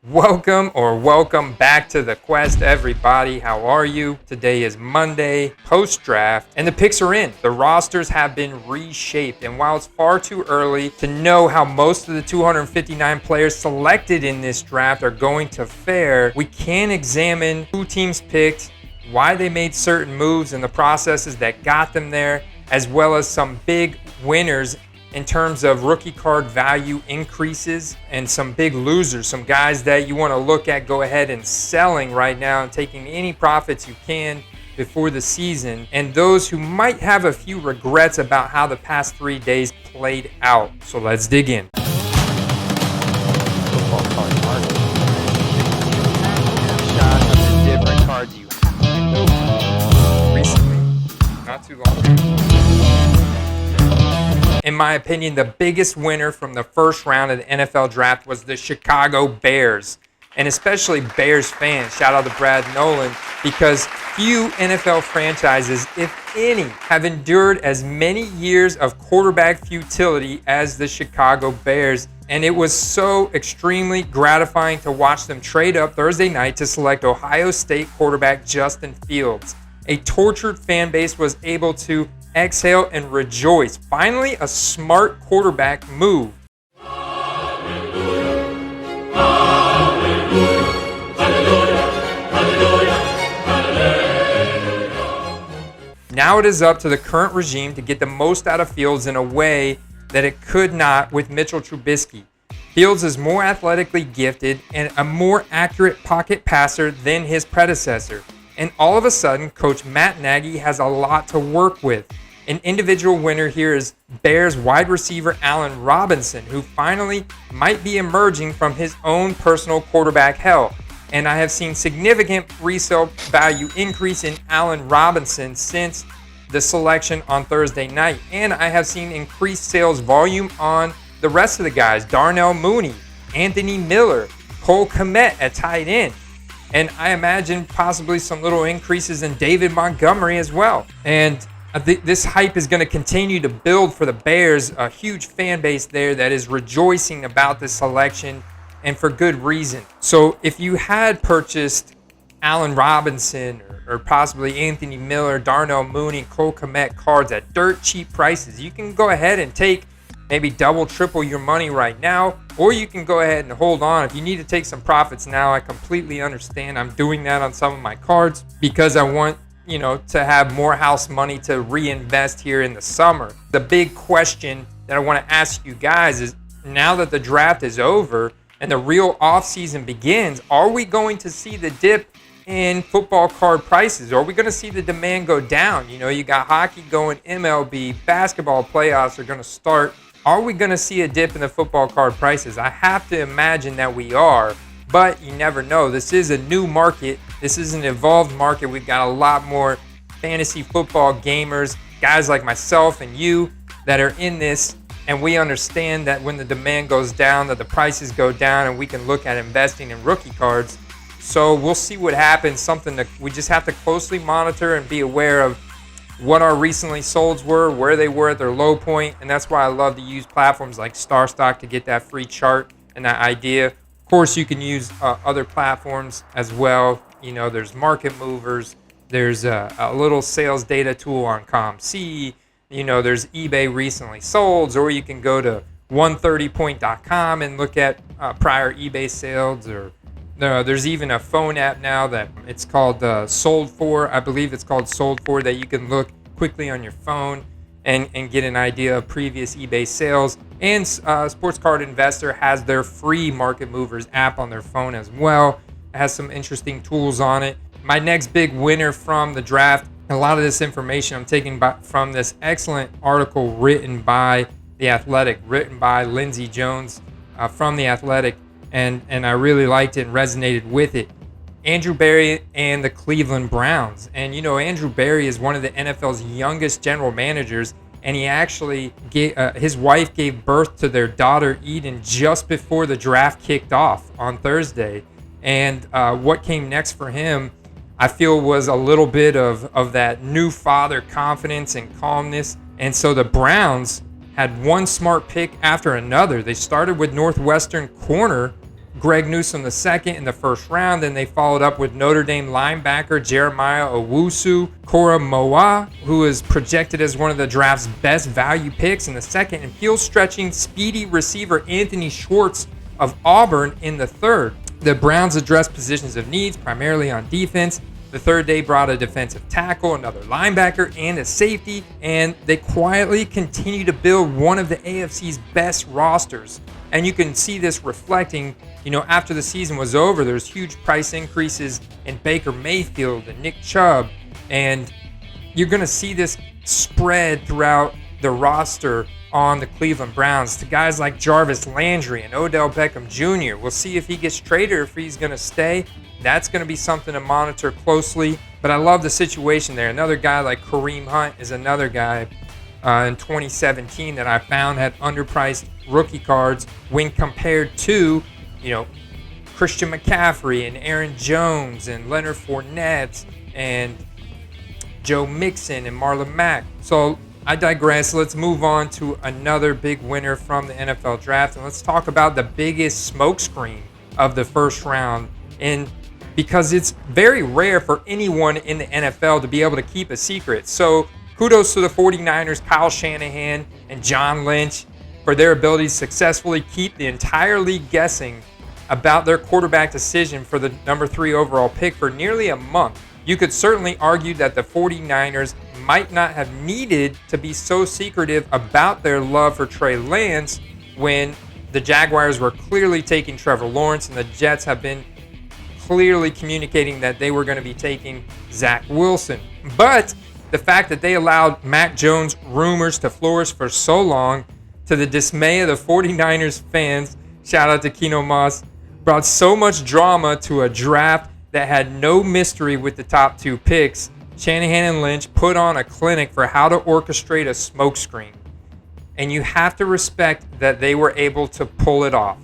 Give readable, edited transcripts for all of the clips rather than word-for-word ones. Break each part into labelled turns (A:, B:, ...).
A: Welcome back to the quest, everybody. How are you? Today is Monday, post-draft, and the picks are in. The rosters have been reshaped, and while it's far too early to know how most of the 259 players selected in this draft are going to fare, we can examine who teams picked, why they made certain moves, and the processes that got them there, as well as some big winners in terms of rookie card value increases and some big losers, some guys that you want to look at, go ahead and selling right now and taking any profits you can before the season, and those who might have a few regrets about how the past 3 days played out. So let's dig in.
B: Football card market. Shots of the different cards you have.
A: Recently, not too long ago. In my opinion, the biggest winner from the first round of the NFL draft was the Chicago Bears, and especially Bears fans. Shout out to Brad Nolan, because few NFL franchises, if any, have endured as many years of quarterback futility as the Chicago Bears. And it was so extremely gratifying to watch them trade up Thursday night to select Ohio State quarterback Justin Fields. A tortured fan base was able to exhale and rejoice. Finally, a smart quarterback move. Now it is up to the current regime to get the most out of Fields in a way that it could not with Mitchell Trubisky. Fields is more athletically gifted and a more accurate pocket passer than his predecessor. And all of a sudden, Coach Matt Nagy has a lot to work with. An individual winner here is Bears wide receiver Allen Robinson, who finally might be emerging from his own personal quarterback hell. And I have seen significant resale value increase in Allen Robinson since the selection on Thursday night. And I have seen increased sales volume on the rest of the guys: Darnell Mooney, Anthony Miller, Cole Kmet at tight end. And I imagine possibly some little increases in David Montgomery as well. And this hype is going to continue to build for the Bears, a huge fan base there that is rejoicing about this selection, and for good reason. So if you had purchased Allen Robinson or possibly Anthony Miller, Darnell Mooney, Cole Kmet cards at dirt cheap prices, you can go ahead and take maybe double, triple your money right now, or you can go ahead and hold on. If you need to take some profits now, I completely understand. I'm doing that on some of my cards because I want, to have more house money to reinvest here in the summer. The big question that I want to ask you guys is, now that the draft is over and the real offseason begins, are we going to see the dip in football card prices? Are we going to see the demand go down? You got hockey going, MLB, basketball playoffs are going to start. Are we going to see a dip in the football card prices? I have to imagine that we are, but you never know. This is a new market. This is an evolved market. We've got a lot more fantasy football gamers, guys like myself and you that are in this, and we understand that when the demand goes down, that the prices go down, and we can look at investing in rookie cards. So we'll see what happens. Something that we just have to closely monitor and be aware of what our recently solds were, where they were at their low point, and that's why I love to use platforms like StarStock to get that free chart and that idea. Of course, you can use other platforms as well. There's Market Movers, there's a little sales data tool on ComC, there's eBay recently solds, or you can go to 130point.com and look at prior eBay sales, or there's even a phone app now that it's called Sold For. I believe it's called Sold For, that you can look quickly on your phone and get an idea of previous eBay sales. And Sports Card Investor has their free Market Movers app on their phone as well. It has some interesting tools on it. My next big winner from the draft, a lot of this information I'm taking from this excellent article written by The Athletic, written by Lindsey Jones from The Athletic. And I really liked it and resonated with it. Andrew Berry and the Cleveland Browns. And Andrew Berry is one of the NFL's youngest general managers, and he actually his wife gave birth to their daughter Eden just before the draft kicked off on Thursday. And what came next for him, I feel, was a little bit of that new father confidence and calmness. And so the Browns had one smart pick after another. They started with Northwestern corner Greg Newsome II in the first round. Then they followed up with Notre Dame linebacker Jeremiah Owusu Koromoa, who is projected as one of the draft's best value picks in the second, and field-stretching, speedy receiver Anthony Schwartz of Auburn in the third. The Browns addressed positions of needs, primarily on defense. The third day brought a defensive tackle, another linebacker, and a safety, and they quietly continue to build one of the AFC's best rosters. And you can see this reflecting, after the season was over, there's huge price increases in Baker Mayfield and Nick Chubb, and you're going to see this spread throughout the roster on the Cleveland Browns to guys like Jarvis Landry and Odell Beckham Jr. We'll see if he gets traded or if he's going to stay. That's going to be something to monitor closely. But I love the situation there. Another guy like Kareem Hunt is another guy in 2017 that I found had underpriced rookie cards when compared to, Christian McCaffrey and Aaron Jones and Leonard Fournette and Joe Mixon and Marlon Mack. So I digress. Let's move on to another big winner from the NFL draft. And let's talk about the biggest smokescreen of the first round. And because it's very rare for anyone in the NFL to be able to keep a secret. So kudos to the 49ers, Kyle Shanahan and John Lynch for their ability to successfully keep the entire league guessing about their quarterback decision for the number 3 overall pick for nearly a month. You could certainly argue that the 49ers might not have needed to be so secretive about their love for Trey Lance when the Jaguars were clearly taking Trevor Lawrence and the Jets have been clearly communicating that they were going to be taking Zach Wilson. But the fact that they allowed Mac Jones rumors to flourish for so long, to the dismay of the 49ers fans, shout out to Keno Moss, brought so much drama to a draft that had no mystery with the top 2 picks. Shanahan and Lynch put on a clinic for how to orchestrate a smokescreen. And you have to respect that they were able to pull it off.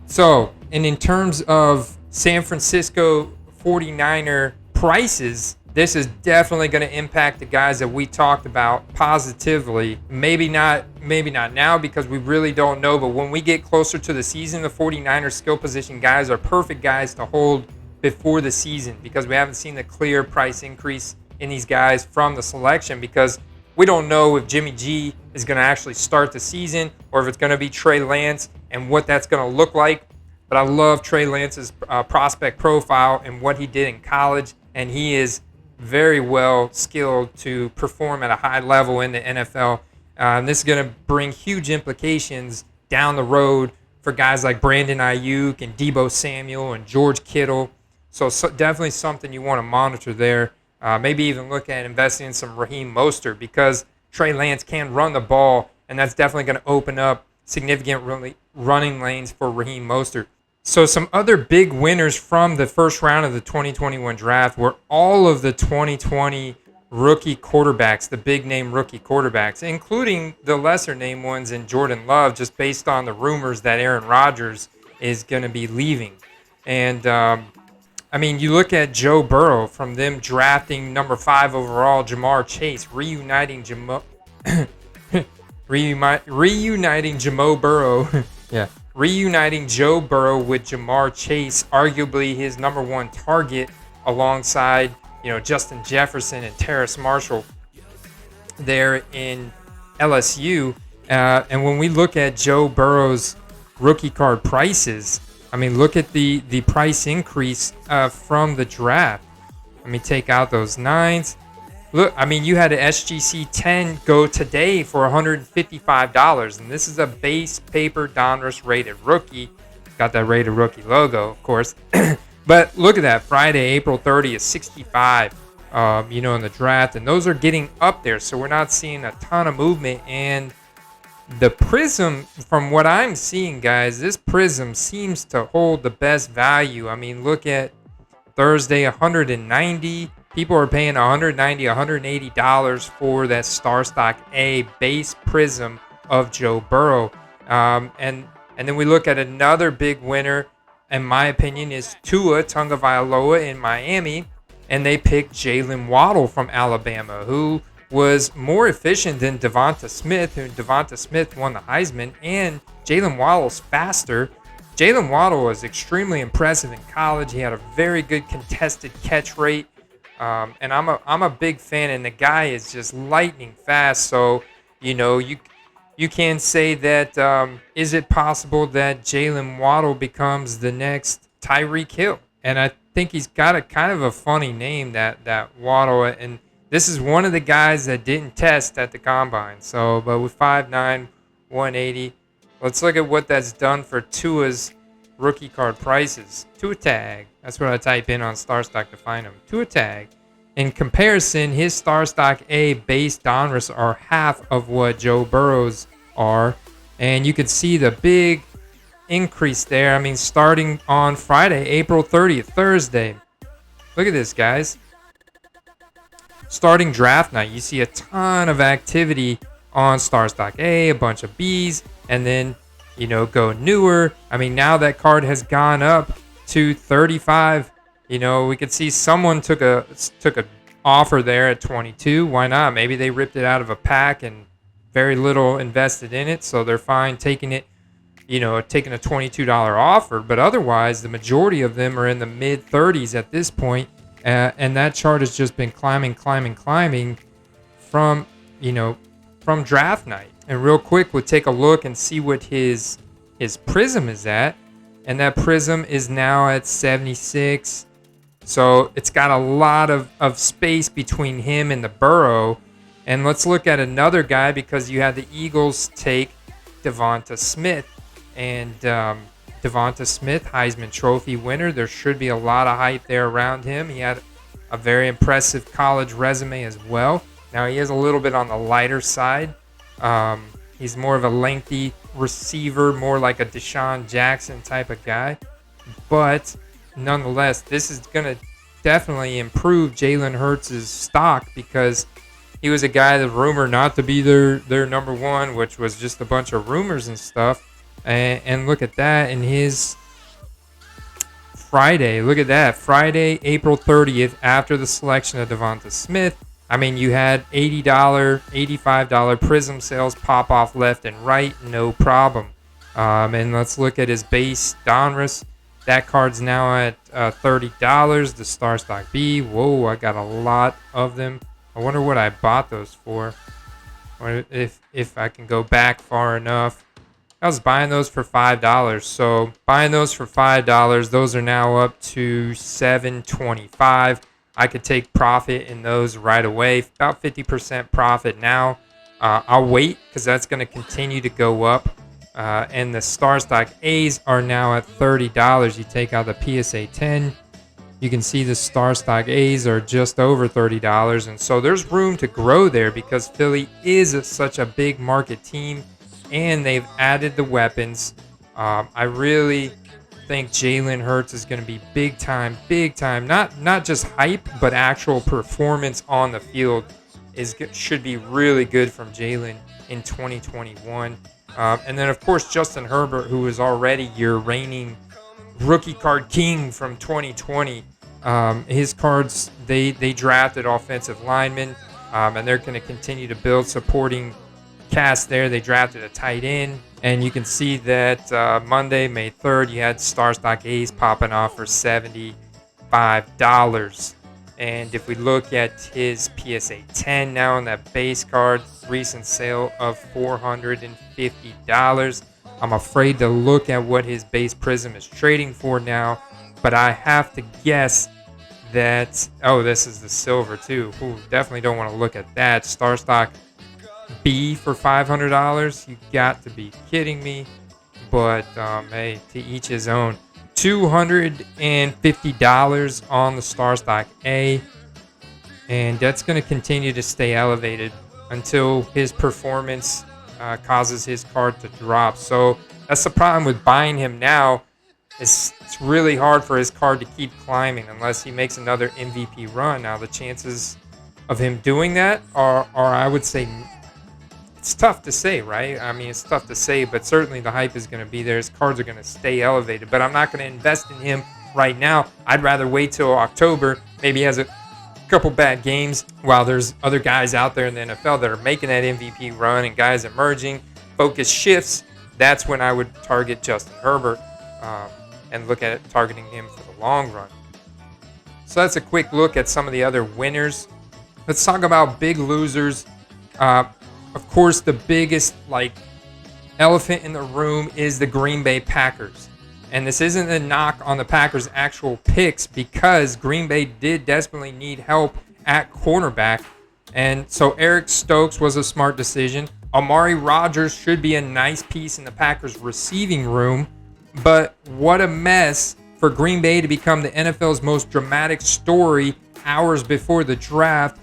A: So, and in terms of San Francisco 49er prices, this is definitely going to impact the guys that we talked about positively. Maybe not now because we really don't know, but when we get closer to the season, the 49er skill position guys are perfect guys to hold before the season because we haven't seen the clear price increase in these guys from the selection because we don't know if Jimmy G is going to actually start the season or if it's going to be Trey Lance and what that's going to look like. But I love Trey Lance's prospect profile and what he did in college, and he is very well skilled to perform at a high level in the NFL. And this is going to bring huge implications down the road for guys like Brandon Ayuk and Deebo Samuel and George Kittle. So definitely something you want to monitor there. Maybe even look at investing in some Raheem Mostert because Trey Lance can run the ball, and that's definitely going to open up significant running lanes for Raheem Mostert. So some other big winners from the first round of the 2021 draft were all of the 2020 rookie quarterbacks, the big-name rookie quarterbacks, including the lesser-name ones in Jordan Love, just based on the rumors that Aaron Rodgers is going to be leaving. And, you look at Joe Burrow from them drafting number 5 overall, Jamar Chase, reuniting Jamo Burrow. Yeah. Reuniting Joe Burrow with Jamar Chase, arguably his number 1 target alongside, Justin Jefferson and Terrace Marshall there in LSU. And when we look at Joe Burrow's rookie card prices, look at the price increase from the draft. Let me take out those 9s. Look, you had an SGC 10 go today for $155, and this is a base paper Donruss rated rookie. Got that rated rookie logo, of course. But look at that, Friday, April 30th, 65, in the draft, and those are getting up there, so we're not seeing a ton of movement. And the Prism, from what I'm seeing, guys, this Prism seems to hold the best value. Look at Thursday, 190. People are paying $190, $180 for that Star Stock A base Prism of Joe Burrow. And then we look at another big winner, in my opinion, is Tua Tagovailoa in Miami. And they picked Jalen Waddle from Alabama, who was more efficient than Devonta Smith, who Devonta Smith won the Heisman. And Jalen Waddle's faster. Jalen Waddle was extremely impressive in college. He had a very good contested catch rate, and I'm a big fan. And the guy is just lightning fast. So you can say that is it possible that Jalen Waddle becomes the next Tyreek Hill? And I think he's got a kind of a funny name, that Waddle. And this is one of the guys that didn't test at the combine. So, but with 5'9", 180. Let's look at what that's done for Tua's rookie card prices. Tua tag. That's what I type in on StarStock to find him. Tua tag. In comparison, his StarStock A base Donruss are half of what Joe Burrow's are. And you can see the big increase there. I mean, starting on Friday, April 30th, Thursday. Look at this, guys. Starting draft night, you see a ton of activity on StarStock A, a bunch of Bs, and then, go newer. I mean, now that card has gone up to 35. We could see someone took a offer there at 22. Why not? Maybe they ripped it out of a pack and very little invested in it, so they're fine taking it, taking a $22 offer. But otherwise, the majority of them are in the mid 30s at this point, and that chart has just been climbing from draft night. And real quick, we'll take a look and see what his prism is at. And that prism is now at 76. So it's got a lot of space between him and the Burrow. And let's look at another guy, because you had the Eagles take Devonta Smith. And Devonta Smith, Heisman Trophy winner. There should be a lot of hype there around him. He had a very impressive college resume as well. Now, he is a little bit on the lighter side. He's more of a lengthy receiver, more like a Deshaun Jackson type of guy. But nonetheless, this is going to definitely improve Jalen Hurts' stock, because he was a guy that rumored not to be their number one, which was just a bunch of rumors and stuff. And look at that in his Friday. Look at that. Friday, April 30th, after the selection of Devonta Smith. I mean, you had $80, $85 Prism sales pop off left and right, no problem. And let's look at his base Donruss. That card's now at $30. The StarStock B. Whoa, I got a lot of them. I wonder what I bought those for. Or if I can go back far enough. I was buying those for $5. So buying those for $5, those are now up to $7.25. I could take profit in those right away, about 50% profit now. I'll wait, because that's going to continue to go up. And the StarStock A's are now at $30. You take out the PSA 10, you can see the StarStock A's are just over $30. And so there's room to grow there, because Philly is such a big market team, and they've added the weapons. I really think Jalen Hurts is going to be big time. Not just hype, but actual performance on the field should be really good from Jalen in 2021. And then, of course, Justin Herbert, who is already your reigning rookie card king from 2020. His cards, they drafted offensive linemen, and they're going to continue to build supporting cast there. They drafted a tight end, and you can see that Monday, May 3rd, you had StarStock A's popping off for $75. And if we look at his PSA 10 now on that base card, recent sale of $450. I'm afraid to look at what his base Prism is trading for now, but I have to guess that, this is the silver too. Ooh, definitely don't want to look at that. StarStock B for $500. You got to be kidding me. But hey, to each his own. $250 on the StarStock A, and that's going to continue to stay elevated until his performance causes his card to drop. So that's the problem with buying him now. It's really hard for his card to keep climbing unless he makes another MVP run. Now the chances of him doing that are I would say, it's tough to say, right? I mean, it's tough to say, but certainly the hype is going to be there. His cards are going to stay elevated, but I'm not going to invest in him right now. I'd rather wait till October. Maybe he has a couple bad games while there's other guys out there in the NFL that are making that MVP run and guys emerging. Focus shifts. That's when I would target Justin Herbert. and look at targeting him for the long run. So that's a quick look at some of the other winners. Let's talk about big losers. Of course, the biggest elephant in the room is the Green Bay Packers. And this isn't a knock on the Packers' actual picks, because Green Bay did desperately need help at cornerback. And so Eric Stokes was a smart decision. Amari Rodgers should be a nice piece in the Packers' receiving room. But what a mess for Green Bay to become the NFL's most dramatic story hours before the draft.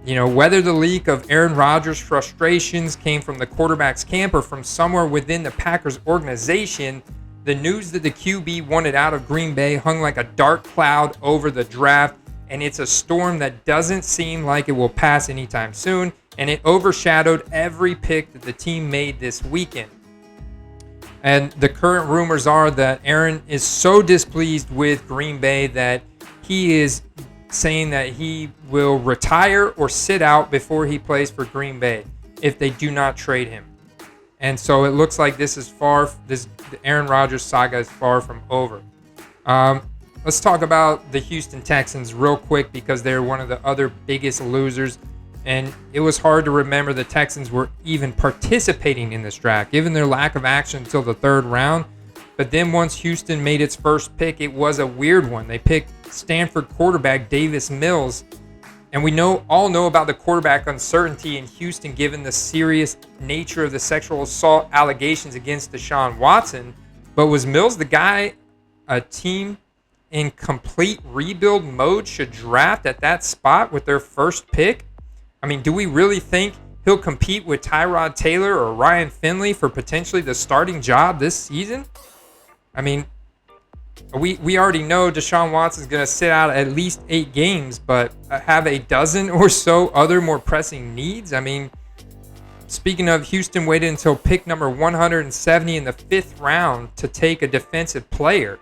A: Whether the leak of Aaron Rodgers' frustrations came from the quarterback's camp or from somewhere within the Packers organization, the news that the QB wanted out of Green Bay hung like a dark cloud over the draft, and it's a storm that doesn't seem like it will pass anytime soon, and it overshadowed every pick that the team made this weekend. And the current rumors are that Aaron is so displeased with Green Bay that he is saying that he will retire or sit out before he plays for Green Bay if they do not trade him. And so it looks like the Aaron Rodgers saga is far from over. Let's talk about the Houston Texans real quick, because they're one of the other biggest losers. And it was hard to remember the Texans were even participating in this draft, given their lack of action until the third round. But then once Houston made its first pick, it was a weird one. They picked Stanford quarterback Davis Mills. And we all know about the quarterback uncertainty in Houston, given the serious nature of the sexual assault allegations against Deshaun Watson. But was Mills the guy a team in complete rebuild mode should draft at that spot with their first pick? I mean, do we really think he'll compete with Tyrod Taylor or Ryan Finley for potentially the starting job this season? I mean, we already know Deshaun Watson's going to sit out at least 8 games, but have a dozen or so other more pressing needs. I mean, speaking of, Houston waited until pick number 170 in the 5th round to take a defensive player,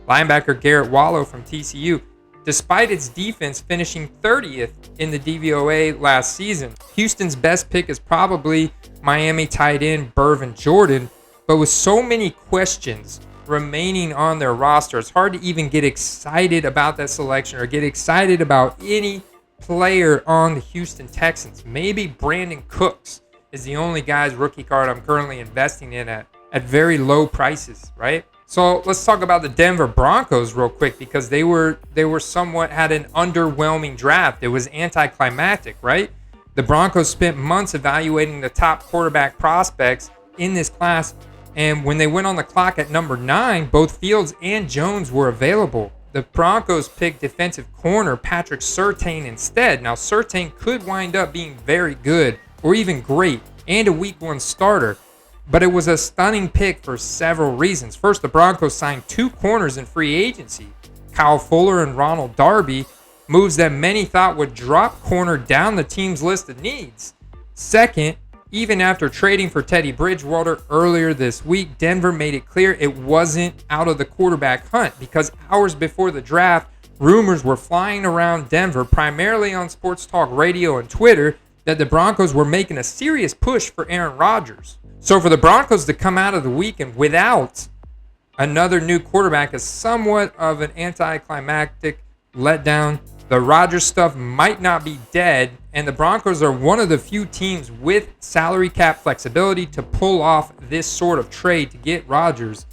A: linebacker Garrett Wallow from TCU. Despite its defense finishing 30th in the DVOA last season, Houston's best pick is probably Miami tight end Brevin Jordan, but with so many questions remaining on their roster, it's hard to even get excited about that selection or get excited about any player on the Houston Texans. Maybe Brandon Cooks is the only guy's rookie card I'm currently investing in at very low prices, right? So let's talk about the Denver Broncos real quick, because they were somewhat had an underwhelming draft. It was anticlimactic, right? The Broncos spent months evaluating the top quarterback prospects in this class, and when they went on the clock at number 9, both Fields and Jones were available. The Broncos picked defensive corner Patrick Surtain instead. Now, Surtain could wind up being very good or even great and a week 1 starter, but it was a stunning pick for several reasons. First, the Broncos signed 2 corners in free agency, Kyle Fuller and Ronald Darby, moves that many thought would drop corner down the team's list of needs. Second, even after trading for Teddy Bridgewater earlier this week, Denver made it clear it wasn't out of the quarterback hunt, because hours before the draft, rumors were flying around Denver, primarily on sports talk radio and Twitter, that the Broncos were making a serious push for Aaron Rodgers. So for the Broncos to come out of the weekend without another new quarterback is somewhat of an anticlimactic letdown. The Rodgers stuff might not be dead, and the Broncos are one of the few teams with salary cap flexibility to pull off this sort of trade to get Rodgers,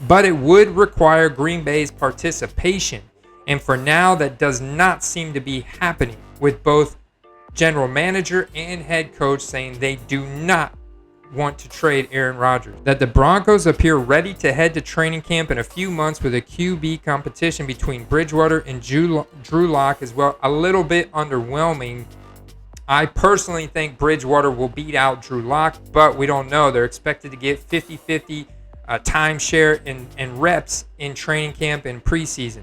A: but it would require Green Bay's participation. And for now, that does not seem to be happening, with both general manager and head coach saying they do not want to trade Aaron Rodgers. That the Broncos appear ready to head to training camp in a few months with a QB competition between Bridgewater and Drew Lock as well, a little bit underwhelming. I personally think Bridgewater will beat out Drew Lock, but we don't know. They're expected to get 50-50 timeshare and reps in training camp and preseason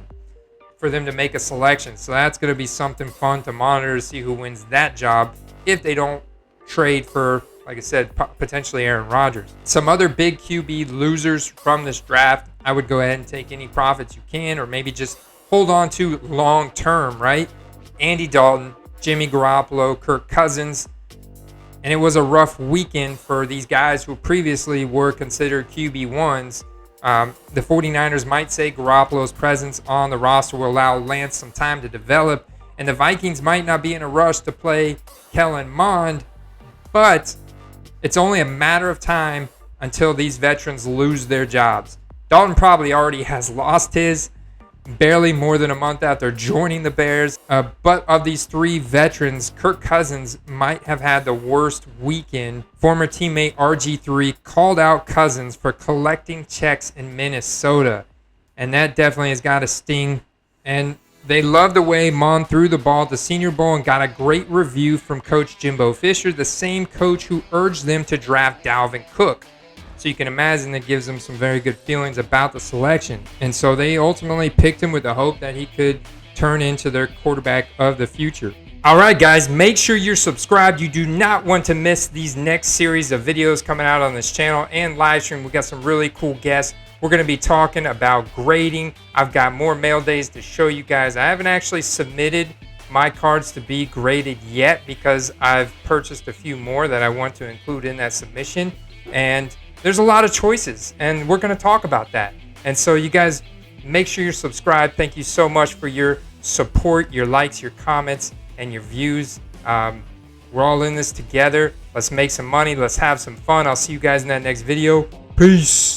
A: for them to make a selection. So that's going to be something fun to monitor to see who wins that job if they don't trade for, like I said, potentially Aaron Rodgers. Some other big QB losers from this draft, I would go ahead and take any profits you can, or maybe just hold on to long term, right? Andy Dalton, Jimmy Garoppolo, Kirk Cousins. And it was a rough weekend for these guys who previously were considered QB1s. The 49ers might say Garoppolo's presence on the roster will allow Lance some time to develop, and the Vikings might not be in a rush to play Kellen Mond, but it's only a matter of time until these veterans lose their jobs. Dalton probably already has lost his, barely more than a month after joining the Bears. But of these three veterans, Kirk Cousins might have had the worst weekend. Former teammate RG3 called out Cousins for collecting checks in Minnesota, and that definitely has got to sting. And they love the way Mon threw the ball at the Senior Bowl and got a great review from Coach Jimbo Fisher, the same coach who urged them to draft Dalvin Cook. So you can imagine that gives them some very good feelings about the selection. And so they ultimately picked him with the hope that he could turn into their quarterback of the future. All right, guys, make sure you're subscribed. You do not want to miss these next series of videos coming out on this channel and live stream. We got some really cool guests. We're going to be talking about grading. I've got more mail days to show you guys. I haven't actually submitted my cards to be graded yet because I've purchased a few more that I want to include in that submission. And there's a lot of choices, and we're going to talk about that. And so you guys, make sure you're subscribed. Thank you so much for your support, your likes, your comments, and your views. We're all in this together. Let's make some money. Let's have some fun. I'll see you guys in that next video. Peace.